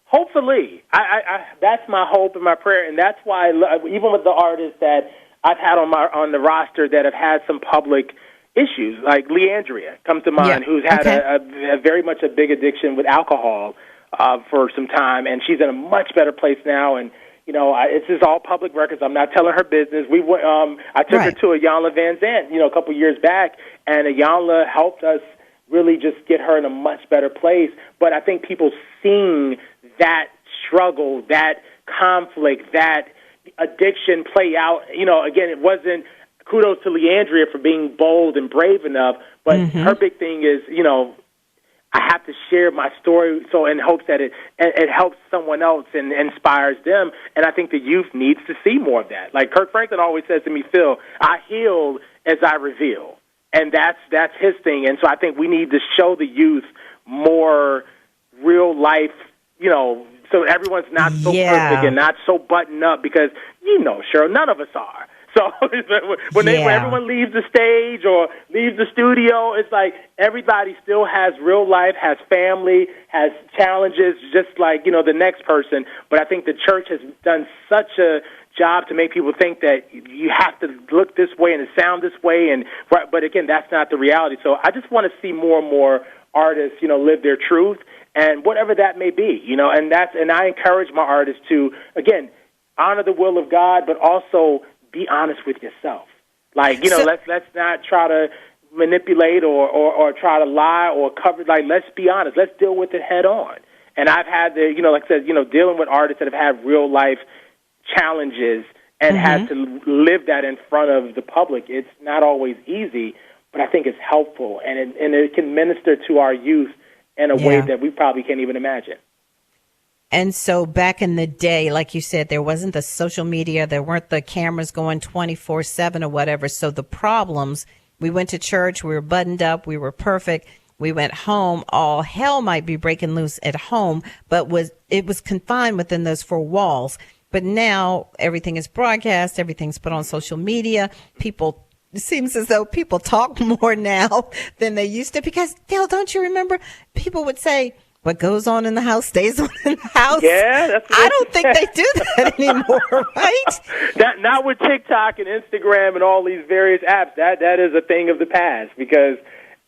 Hopefully. I that's my hope and my prayer, and that's why even with the artists that I've had on the roster that have had some public issues, like Leandria comes to mind, who's had a very much a big addiction with alcohol for some time, and she's in a much better place now. And you know, it's just all public records. I'm not telling her business. I took her to Iyanla Vanzant, you know, a couple years back, and Iyanla helped us really just get her in a much better place. But I think people seeing that struggle, that conflict, that addiction play out, you know, again, it wasn't kudos to Leandria for being bold and brave enough, but her big thing is, you know, I have to share my story so in hopes that it helps someone else and inspires them. And I think the youth needs to see more of that. Like Kirk Franklin always says to me, Phil, I heal as I reveal. And that's his thing. And so I think we need to show the youth more real life, you know, so everyone's not so perfect and not so buttoned up because, you know, Cheryl, none of us are. So when everyone leaves the stage or leaves the studio, it's like everybody still has real life, has family, has challenges, just like, you know, the next person. But I think the church has done such a job to make people think that you have to look this way and sound this way. But again, that's not the reality. So I just want to see more and more artists, live their truth, and whatever that may be, and I encourage my artists to, again, honor the will of God, but also be honest with yourself. Like, let's not try to manipulate or try to lie or cover. Like, let's be honest. Let's deal with it head on. And I've had like I said, dealing with artists that have had real life challenges and had to live that in front of the public. It's not always easy, but I think it's helpful, and it can minister to our youth in a way that we probably can't even imagine. And so back in the day, like you said, there wasn't the social media, there weren't the cameras going 24/7 or whatever. So the problems, we went to church, we were buttoned up, we were perfect. We went home, all hell might be breaking loose at home, but it was confined within those four walls. But now everything is broadcast, everything's put on social media. It seems as though people talk more now than they used to, because, Phil, don't you remember? People would say, what goes on in the house stays on in the house. Yeah, that's I don't think they do that anymore, right? Not with TikTok and Instagram and all these various apps. That is a thing of the past, because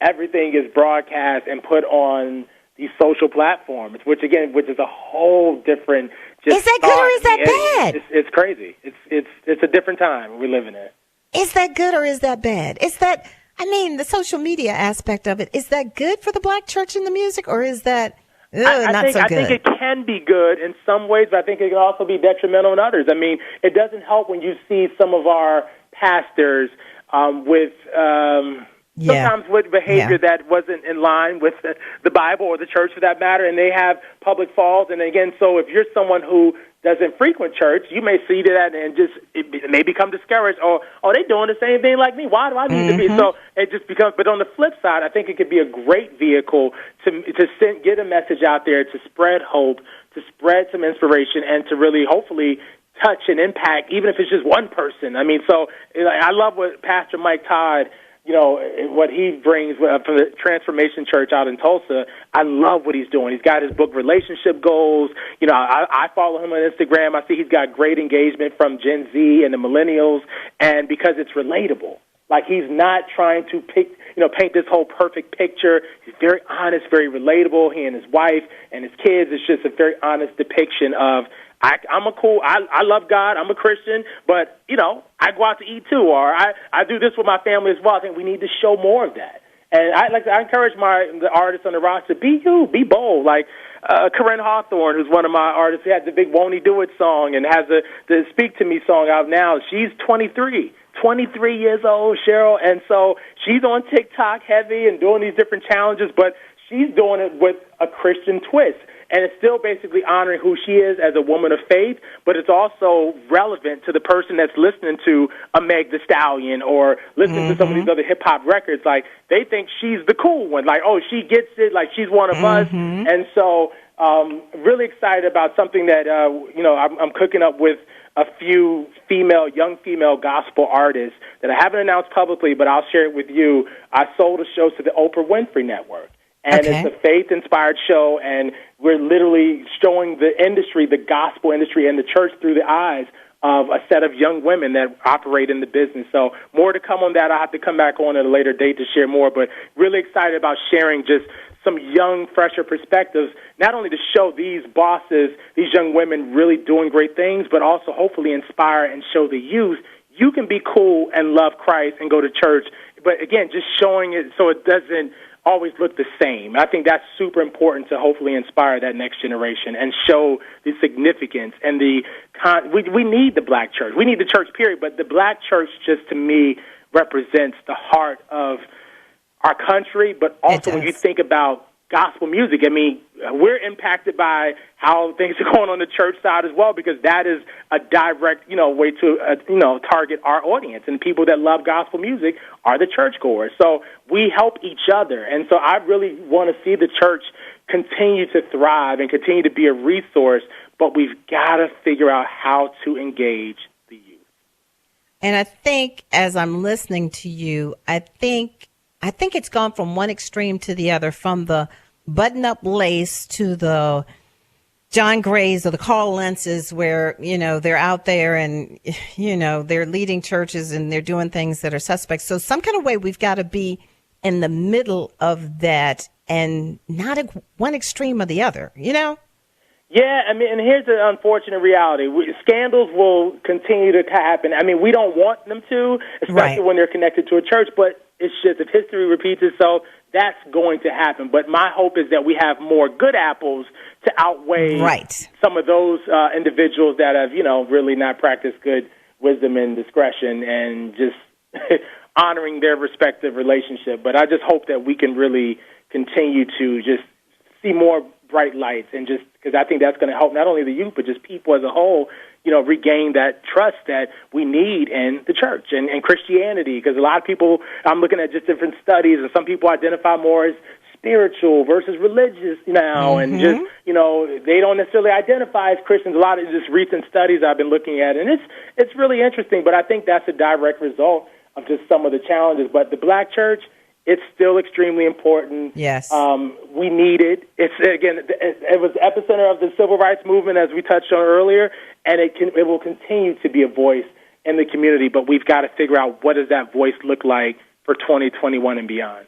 everything is broadcast and put on these social platforms, which is a whole different. Is that good or is that bad? It's crazy. It's a different time we live in it. Is that good or is that bad? The social media aspect of it, is that good for the black church and the music, or is that not so good? I think it can be good in some ways, but I think it can also be detrimental in others. It doesn't help when you see some of our pastors with sometimes with behavior that wasn't in line with the Bible or the church, for that matter, and they have public falls. And again, so if you're someone who doesn't frequent church, you may see that and it may become discouraged. Or, they're doing the same thing like me. Why do I need to be? So it just becomes. But on the flip side, I think it could be a great vehicle to get a message out there, to spread hope, to spread some inspiration, and to really, hopefully, touch and impact, even if it's just one person. So I love what Pastor Mike Todd, what he brings from the Transformation Church out in Tulsa. I love what he's doing. He's got his book, Relationship Goals. I follow him on Instagram. I see he's got great engagement from Gen Z and the millennials, and because it's relatable. Like, he's not trying to paint this whole perfect picture. He's very honest, very relatable. He and his wife and his kids, it's just a very honest depiction of, I love God, I'm a Christian, but, I go out to eat too, or I do this with my family as well. I think we need to show more of that. And I encourage the artists on the roster, be you, be bold. Like Corinne Hawthorne, who's one of my artists, who had the big Won't He Do It song and has the Speak to Me song out now. She's 23 years old, Cheryl, and so she's on TikTok heavy and doing these different challenges, but she's doing it with a Christian twist. And it's still basically honoring who she is as a woman of faith, but it's also relevant to the person that's listening to a Meg Thee Stallion or listening to some of these other hip-hop records. Like, they think she's the cool one. Like, oh, she gets it. Like, she's one of us. And so really excited about something that, I'm cooking up with a few young female gospel artists that I haven't announced publicly, but I'll share it with you. I sold a show to the Oprah Winfrey Network. And it's a faith-inspired show, and we're literally showing the industry, the gospel industry and the church, through the eyes of a set of young women that operate in the business. So more to come on that. I'll have to come back on at a later date to share more, but really excited about sharing just some young, fresher perspectives, not only to show these bosses, these young women really doing great things, but also hopefully inspire and show the youth you can be cool and love Christ and go to church. But again, just showing it so it doesn't always look the same. I think that's super important to hopefully inspire that next generation and show the significance and we need the black church. We need the church, period, but the black church just, to me, represents the heart of our country, but also when you think about gospel music, we're impacted by how things are going on the church side as well, because that is a direct, way to, target our audience. And people that love gospel music are the churchgoers. So we help each other. And so I really want to see the church continue to thrive and continue to be a resource, but we've got to figure out how to engage the youth. And I think as I'm listening to you, I think it's gone from one extreme to the other, from the button-up lace to the John Grays or the Carl Lentzes, where, they're out there and, they're leading churches and they're doing things that are suspect. So some kind of way we've got to be in the middle of that and not one extreme or the other, Yeah, I mean, and here's the unfortunate reality. Scandals will continue to happen. I mean, we don't want them to, especially when they're connected to a church, but it's just if history repeats itself, that's going to happen. But my hope is that we have more good apples to outweigh some of those individuals that have, really not practiced good wisdom and discretion and just honoring their respective relationship. But I just hope that we can really continue to just see more bright lights, and just because I think that's going to help not only the youth, but just people as a whole, regain that trust that we need in the church and Christianity. Because a lot of people, I'm looking at just different studies, and some people identify more as spiritual versus religious now, and just, they don't necessarily identify as Christians. A lot of just recent studies I've been looking at, and it's really interesting, but I think that's a direct result of just some of the challenges. But the black church, it's still extremely important. Yes. We need it. It was the epicenter of the civil rights movement, as we touched on earlier, and it will continue to be a voice in the community, but we've got to figure out what does that voice look like for 2021 and beyond.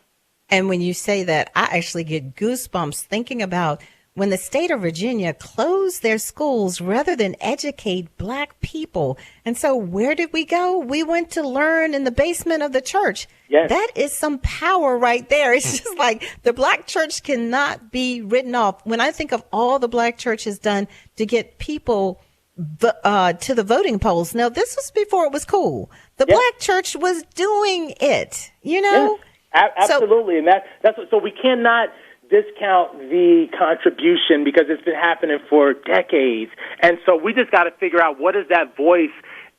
And when you say that, I actually get goosebumps thinking about when the state of Virginia closed their schools rather than educate black people. And so where did we go? We went to learn in the basement of the church. Yes. That is some power right there. It's just like the black church cannot be written off. When I think of all the black church has done to get people to the voting polls. Now, this was before it was cool. The black church was doing it, Yes, absolutely. And that's so we cannot discount the contribution because it's been happening for decades. And so we just got to figure out what does that voice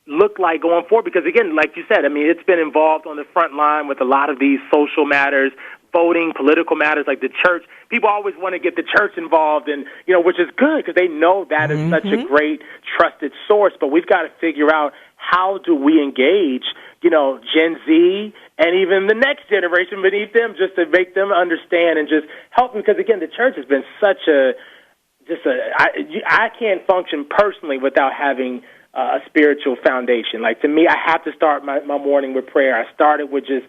look like going forward? Because, again, like you said, I mean, it's been involved on the front line with a lot of these social matters, voting, political matters like the church. People always want to get the church involved, and which is good because they know that is such a great trusted source. But we've got to figure out how do we engage, Gen Z and even the next generation beneath them, just to make them understand and just help them. Because again, the church has been such I can't function personally without having a spiritual foundation. Like, to me, I have to start my morning with prayer. I started with just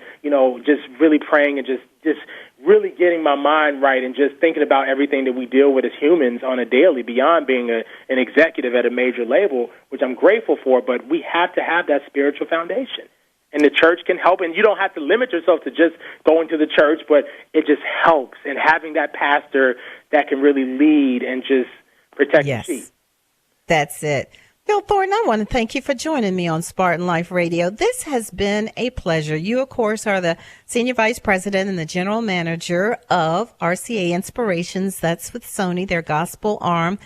really praying and just really getting my mind right and just thinking about everything that we deal with as humans on a daily, beyond being an executive at a major label, which I'm grateful for. But we have to have that spiritual foundation. And the church can help, and you don't have to limit yourself to just going to the church, but it just helps. And having that pastor that can really lead and just protect the sheep. That's it. Phil Thornton, I want to thank you for joining me on Spartan Life Radio. This has been a pleasure. You, of course, are the Senior Vice President and the General Manager of RCA Inspirations. That's with Sony, their gospel arm.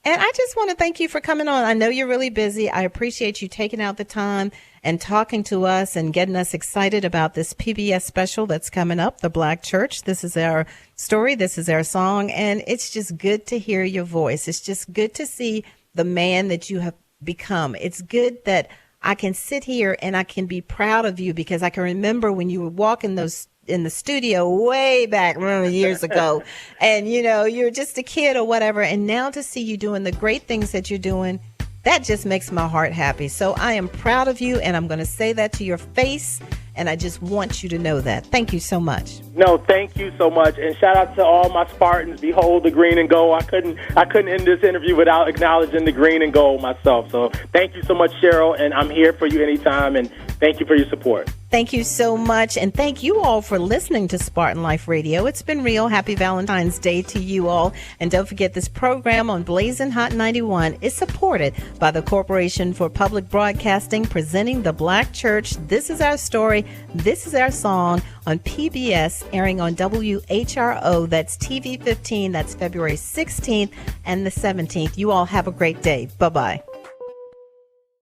And I just want to thank you for coming on. I know you're really busy. I appreciate you taking out the time and talking to us and getting us excited about this PBS special that's coming up, The Black Church. This is our story. This is our song. And it's just good to hear your voice. It's just good to see the man that you have become. It's good that I can sit here and I can be proud of you, because I can remember when you were walking those in the studio way back years ago, and you're just a kid or whatever, and now to see you doing the great things that you're doing, that just makes my heart happy. So I am proud of you, and I'm going to say that to your face, and I just want you to know that. Thank you so much. No, thank you so much, and shout out to all my Spartans. Behold the green and gold. I couldn't end this interview without acknowledging the green and gold myself. So thank you so much, Cheryl, and I'm here for you anytime, and thank you for your support. Thank you so much, and thank you all for listening to Spartan Life Radio. It's been real. Happy Valentine's Day to you all. And don't forget, this program on Blazing Hot 91 is supported by the Corporation for Public Broadcasting, presenting The Black Church. This is our story. This is our song on PBS, airing on WHRO. That's TV 15. That's February 16th and the 17th. You all have a great day. Bye-bye.